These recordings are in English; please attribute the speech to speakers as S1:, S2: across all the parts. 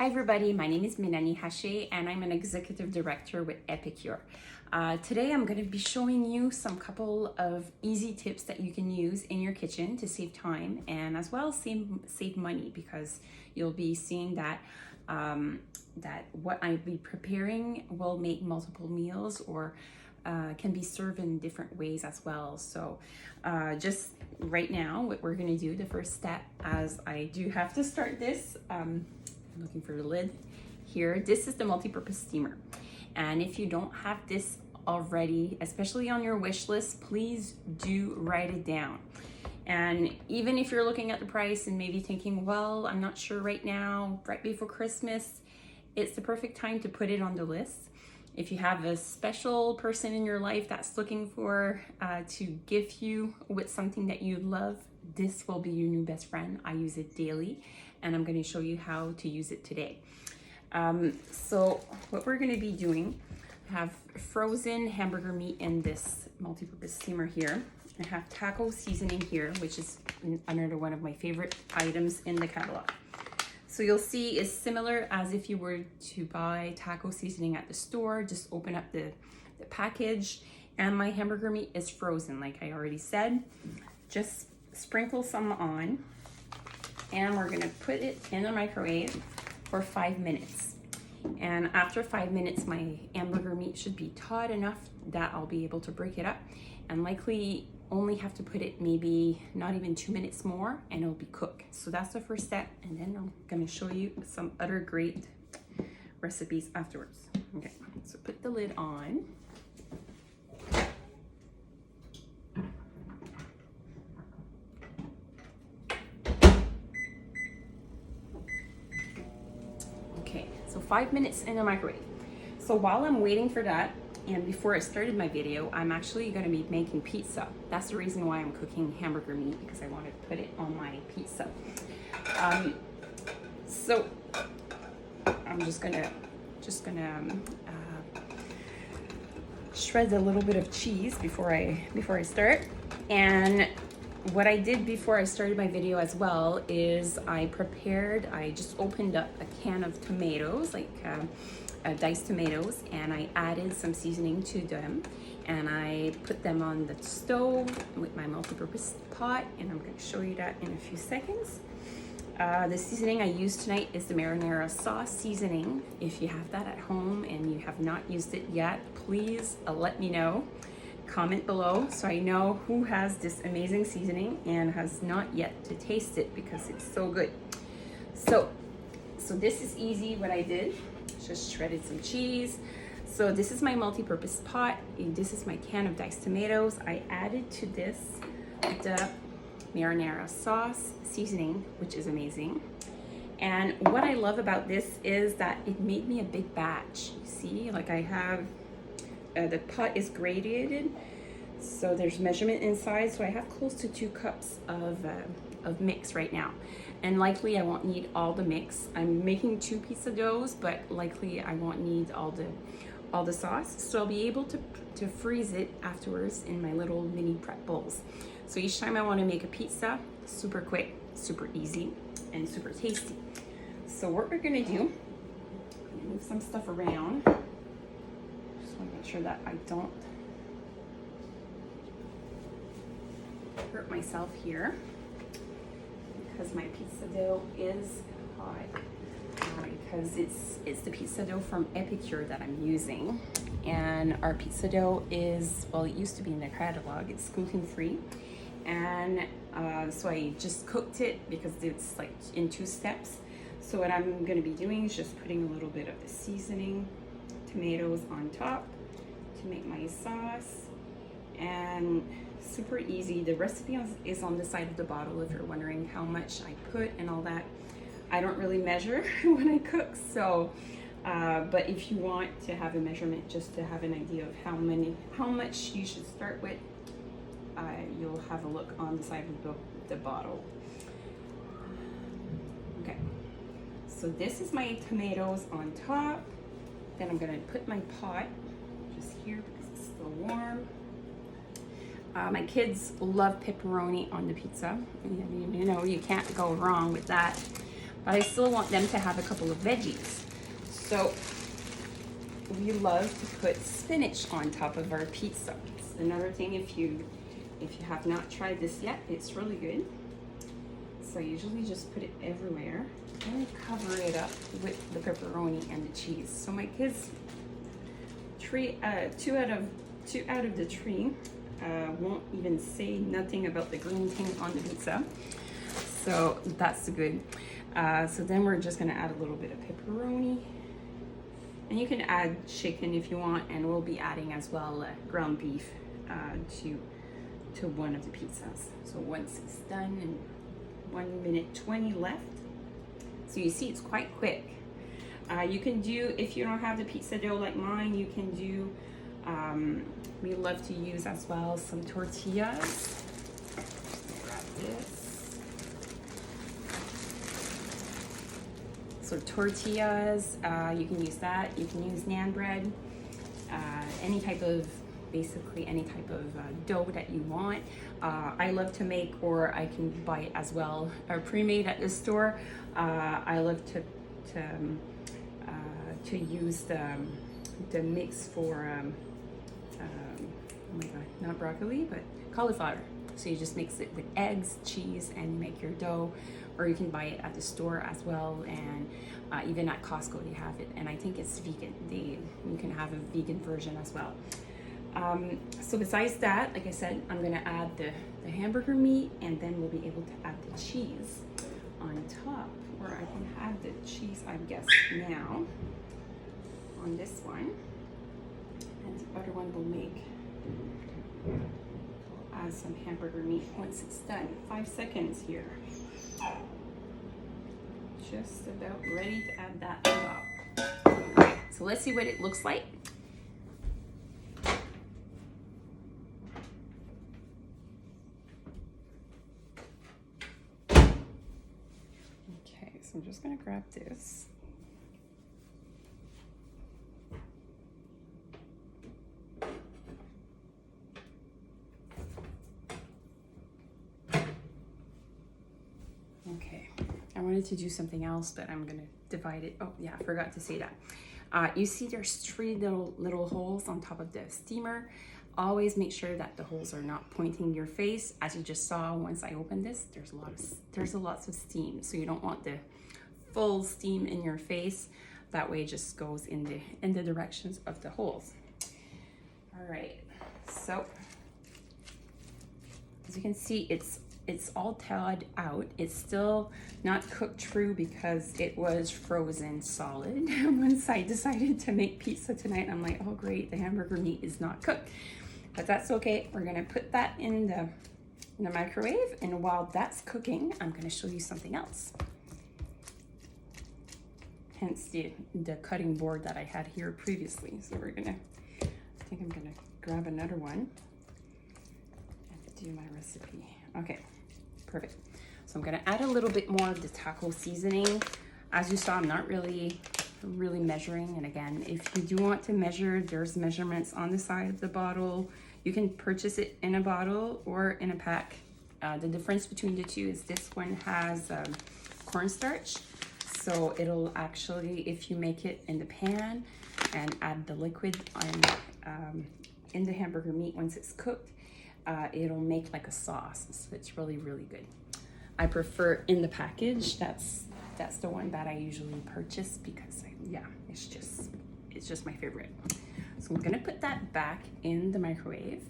S1: Hi everybody, my name is Minani Hache and I'm an executive director with Epicure. Today I'm going to be showing you some couple of easy tips that you can use in your kitchen to save time and as well save money, because you'll be seeing that what I'll be preparing will make multiple meals or can be served in different ways as well. So just right now, what we're going to do, the first step, as I do have to start this, I'm looking for the lid here. This is the multi-purpose steamer, and if you don't have this already, especially on your wish list, please do write it down. And even if you're looking at the price and maybe thinking, well, I'm not sure right now, right before Christmas, it's the perfect time to put it on the list. If you have a special person in your life that's looking for to gift you with something that you love, this will be your new best friend. I use it daily, and I'm going to show you how to use it today. So what we're going to be doing, I have frozen hamburger meat in this multi-purpose steamer here. I have taco seasoning here, which is another one of my favorite items in the catalog. So you'll see it's similar as if you were to buy taco seasoning at the store. Just open up the package, and my hamburger meat is frozen, like I already said. Just sprinkle some on, and we're gonna put it in the microwave for 5 minutes. And after 5 minutes, my hamburger meat should be taut enough that I'll be able to break it up, and likely only have to put it maybe not even 2 minutes more, and it'll be cooked. So that's the first step, and then I'm gonna show you some other great recipes afterwards. Okay, so put the lid on. Okay, so 5 minutes in the microwave. So while I'm waiting for that, and before I started my video, I'm actually going to be making pizza. That's the reason why I'm cooking hamburger meat, because I wanted to put it on my pizza. So I'm just gonna shred a little bit of cheese before I start. And what I did before I started my video as well is I just opened up a can of tomatoes, like diced tomatoes, and I added some seasoning to them, and I put them on the stove with my multi-purpose pot, and I'm going to show you that in a few seconds. The seasoning I used tonight is the marinara sauce seasoning. If you have that at home and you have not used it yet, please let me know. Comment below so I know who has this amazing seasoning and has not yet to taste it, because it's so good. So this is easy. What I did, just shredded some cheese. So this is my multi-purpose pot. This is my can of diced tomatoes. I added to this the marinara sauce seasoning, which is amazing. And what I love about this is that it made me a big batch. You see, like I have, the pot is gradated, so there's measurement inside. So I have close to 2 cups of mix right now, and likely I won't need all the mix. I'm making 2 pizza doughs, but likely I won't need all the sauce, so I'll be able to freeze it afterwards in my little mini prep bowls. So each time I want to make a pizza, super quick, super easy, and super tasty. So what we're gonna do, move some stuff around. Just want to make sure that I don't hurt myself here, because my pizza dough is hot, because it's the pizza dough from Epicure that I'm using. And our pizza dough is, well, it used to be in the catalog, it's gluten-free. And so I just cooked it because it's like in 2 steps. So what I'm going to be doing is just putting a little bit of the seasoning, tomatoes on top to make my sauce. And super easy. The recipe is on the side of the bottle if you're wondering how much I put and all that. I don't really measure when I cook, so but if you want to have a measurement, just to have an idea of how much you should start with, you'll have a look on the side of the bottle. Okay, so this is my tomatoes on top. Then I'm gonna put my pot just here because it's still warm. My kids love pepperoni on the pizza. You know, you can't go wrong with that. but I still want them to have a couple of veggies. So we love to put spinach on top of our pizza. It's another thing, if you have not tried this yet, it's really good. So I usually just put it everywhere and cover it up with the pepperoni and the cheese. So my kids, two out of the three won't even say nothing about the green thing on the pizza. So that's good. So then we're just gonna add a little bit of pepperoni. And you can add chicken if you want, and we'll be adding as well ground beef to one of the pizzas. So once it's done, and 1 minute 20 left. So you see it's quite quick. You can do, if you don't have the pizza dough like mine, you can do, we love to use as well some tortillas. Grab this. So tortillas, you can use that. You can use naan bread, basically any type of dough that you want. I love to make, or I can buy it as well, pre-made at the store. I love to use the mix for, oh my God, not broccoli, but cauliflower. So you just mix it with eggs, cheese, and you make your dough. Or you can buy it at the store as well, and even at Costco they have it. And I think it's vegan. You can have a vegan version as well. So besides that, like I said, I'm gonna add the hamburger meat, and then we'll be able to add the cheese on top. Or I can add the cheese, I guess, now on this one. And the other one will add some hamburger meat once it's done. 5 seconds here. Just about ready to add that on top. Right, so let's see what it looks like. Okay, so I'm just gonna grab this. Okay, I wanted to do something else, but I'm gonna divide it. Oh yeah, I forgot to say that. You see there's 3 little holes on top of the steamer. Always make sure that the holes are not pointing your face. As you just saw, once I opened this, there's lots of steam. So you don't want the full steam in your face. That way it just goes in the directions of the holes. All right, so as you can see, it's all thawed out. It's still not cooked through because it was frozen solid. Once I decided to make pizza tonight, I'm like, oh great, the hamburger meat is not cooked. But that's okay. We're gonna put that in the microwave, and while that's cooking, I'm gonna show you something else. Hence the cutting board that I had here previously. So I think I'm gonna grab another one and do my recipe. Okay. Perfect. So I'm gonna add a little bit more of the taco seasoning. As you saw, I'm not really measuring. And again, if you do want to measure, there's measurements on the side of the bottle. You can purchase it in a bottle or in a pack. The difference between the two is this one has cornstarch. So it'll actually, if you make it in the pan and add the liquid in the hamburger meat once it's cooked, it'll make like a sauce. So it's really, really good. I prefer in the package. That's the one that I usually purchase because it's just my favorite. So I'm gonna put that back in the microwave.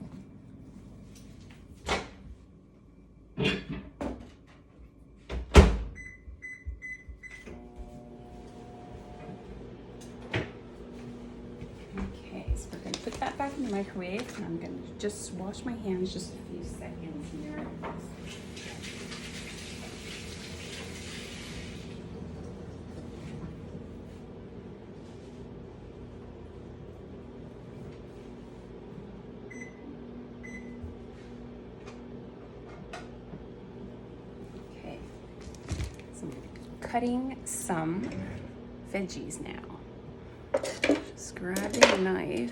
S1: Put that back in the microwave, and I'm going to just wash my hands just a few seconds here. Okay, so I'm cutting some veggies now. Just grabbing a knife,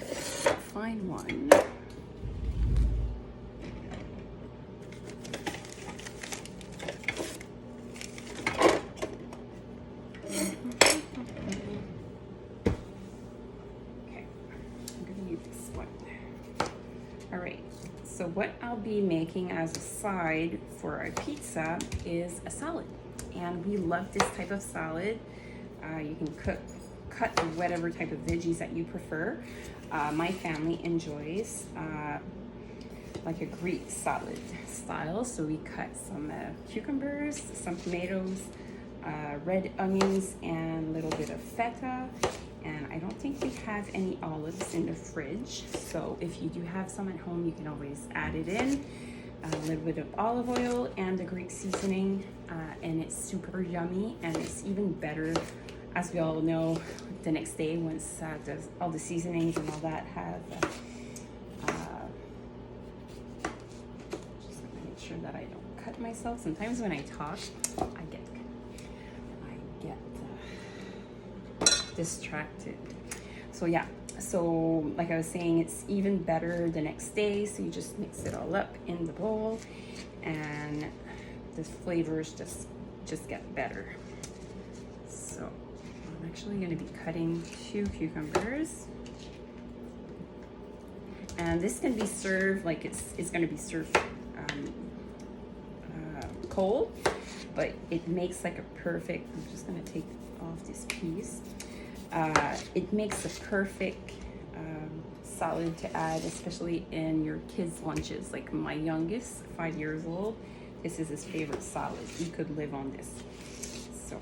S1: find one. So what I'll be making as a side for our pizza is a salad. And we love this type of salad. You can cut whatever type of veggies that you prefer. My family enjoys like a Greek salad style. So we cut some cucumbers, some tomatoes, red onions, and a little bit of feta. And I don't think we have any olives in the fridge. So if you do have some at home, you can always add it in. A little bit of olive oil and the Greek seasoning. And it's super yummy, and it's even better, as we all know, the next day once all the seasonings and all that have just gonna make sure that I don't cut myself. Sometimes when I talk, I get distracted. So yeah, so like I was saying, it's even better the next day. So you just mix it all up in the bowl, and the flavors just get better. So I'm actually going to be cutting 2 cucumbers, and this can be served like it's going to be served cold, but it makes like a perfect. I'm just going to take off this piece. It makes a perfect salad to add, especially in your kids' lunches. Like my youngest, 5 years old, this is his favorite salad. He could live on this. So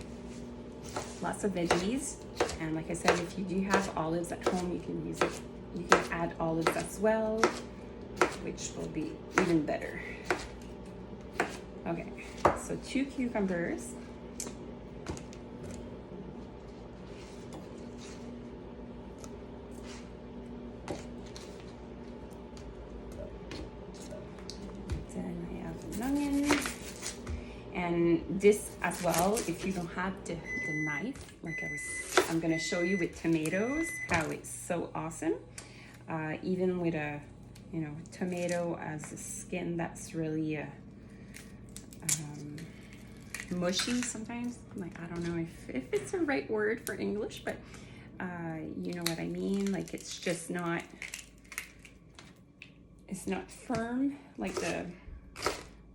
S1: lots of veggies, and like I said, if you do have olives at home, you can use it. You can add olives as well, which will be even better. Okay, so 2 cucumbers. Then I have an onion. And this as well, if you don't have the knife, like I'm gonna show you with tomatoes, how it's so awesome. Even with a, tomato as a skin that's really mushy sometimes. Like, I don't know if it's a right word for English, but you know what I mean? Like, it's just not, it's not firm like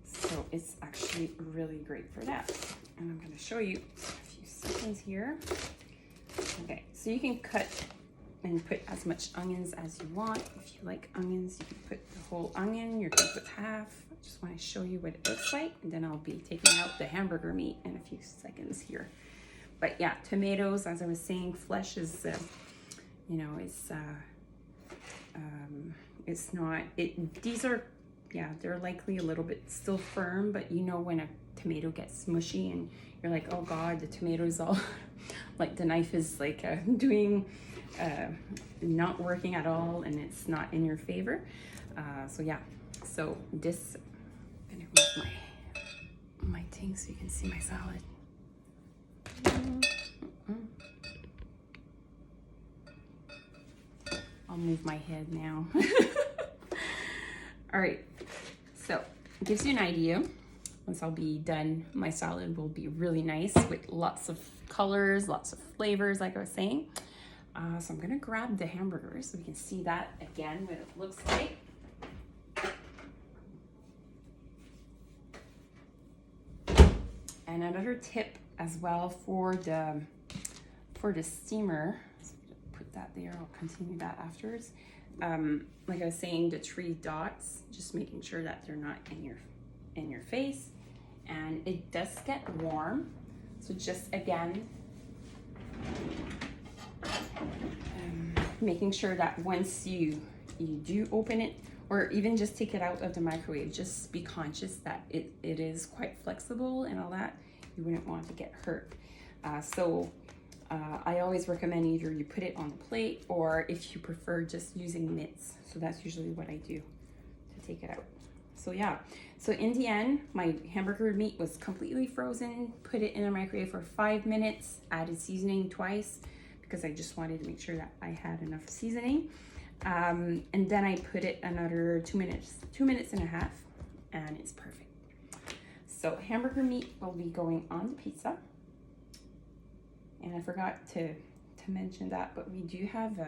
S1: so it's actually really great for that. And I'm going to show you a few seconds here. Okay, so you can cut and put as much onions as you want. If you like onions, you can put the whole onion. You can put half. I just want to show you what it looks like, and then I'll be taking out the hamburger meat in a few seconds here. But yeah, tomatoes, as I was saying, flesh is, it's not, these are, yeah, they're likely a little bit still firm, but when a tomato gets mushy and you're like, oh God, the tomato's all, like the knife is like doing, not working at all, and it's not in your favor. So yeah, so this, I'm gonna move my thing so you can see my salad. I'll move my head now. All right, so it gives you an idea. Once I'll be done, my salad will be really nice with lots of colors, lots of flavors, like I was saying. So I'm gonna grab the hamburgers so we can see that again, what it looks like. And another tip as well for the steamer, so put that there, I'll continue that afterwards. Like I was saying, the 3 dots, just making sure that they're not in your face. And it does get warm, so just again, making sure that once you do open it, or even just take it out of the microwave, just be conscious that it is quite flexible and all that. You wouldn't want to get hurt. I always recommend either you put it on a plate, or if you prefer, just using mitts. So that's usually what I do to take it out. So yeah, so in the end, my hamburger meat was completely frozen, put it in the microwave for 5 minutes, added seasoning twice, because I just wanted to make sure that I had enough seasoning. And then I put it another 2 minutes and a half, and it's perfect. So hamburger meat will be going on the pizza. And I forgot to mention that, but we do have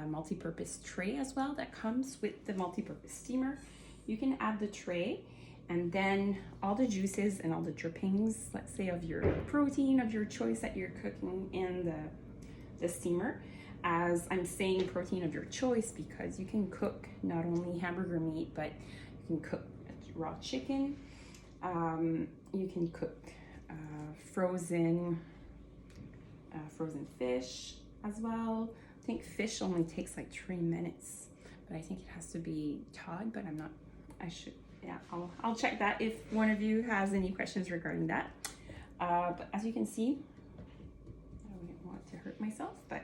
S1: multi-purpose tray as well that comes with the multi-purpose steamer. You can add the tray, and then all the juices and all the drippings, let's say of your protein of your choice that you're cooking in the steamer. As I'm saying protein of your choice because you can cook not only hamburger meat, but you can cook raw chicken, you can cook frozen fish as well. I think fish only takes like 3 minutes, but I think it has to be thawed, but I'm not, yeah, I'll check that if one of you has any questions regarding that. But as you can see, I don't want to hurt myself, but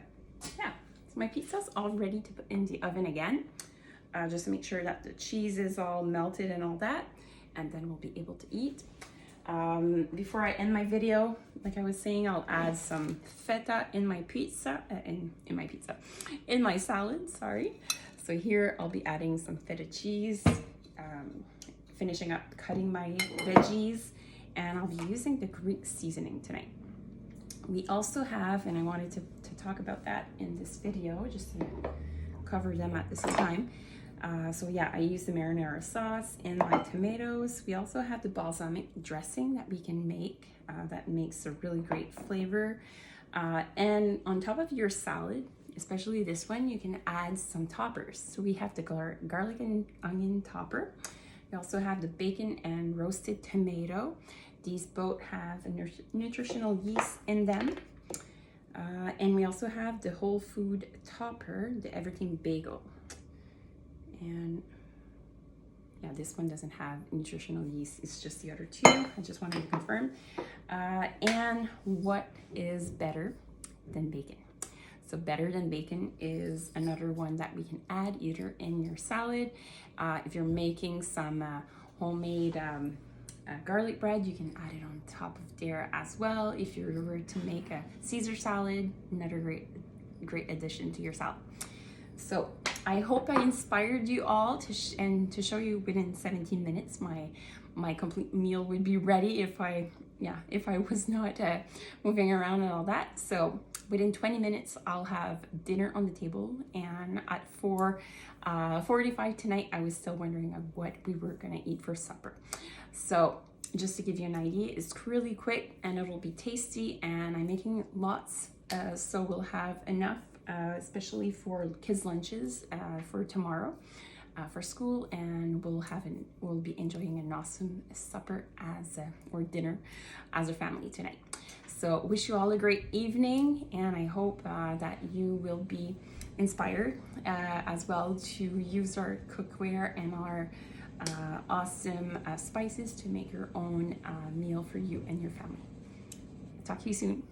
S1: yeah, so my pizza's all ready to put in the oven again, just to make sure that the cheese is all melted and all that, and then we'll be able to eat. Before I end my video, like I was saying, I'll add some feta in my pizza, in my salad, sorry. So here I'll be adding some feta cheese, finishing up cutting my veggies, and I'll be using the Greek seasoning tonight. We also have, and I wanted to talk about that in this video, just to cover them at the same time. So yeah, I use the marinara sauce in my tomatoes. We also have the balsamic dressing that we can make that makes a really great flavor. And on top of your salad, especially this one, you can add some toppers. So we have the garlic and onion topper. We also have the bacon and roasted tomato. These both have a nutritional yeast in them. And we also have the whole food topper, the everything bagel. And yeah, this one doesn't have nutritional yeast, it's just the other two. I just wanted to confirm. And what is better than bacon? So better than bacon is another one that we can add either in your salad. If you're making some homemade garlic bread, you can add it on top of there as well. If you were to make a Caesar salad, another great addition to your salad. So I hope I inspired you all to show you within 17 minutes my complete meal would be ready if I was not moving around and all that. So within 20 minutes I'll have dinner on the table, and at 4:45 tonight I was still wondering of what we were gonna eat for supper. So just to give you an idea, it's really quick and it'll be tasty, and I'm making lots, so we'll have enough, especially for kids' lunches for tomorrow for school, and we'll be enjoying an awesome supper or dinner as a family tonight. So wish you all a great evening, and I hope that you will be inspired as well to use our cookware and our awesome spices to make your own meal for you and your family. Talk to you soon.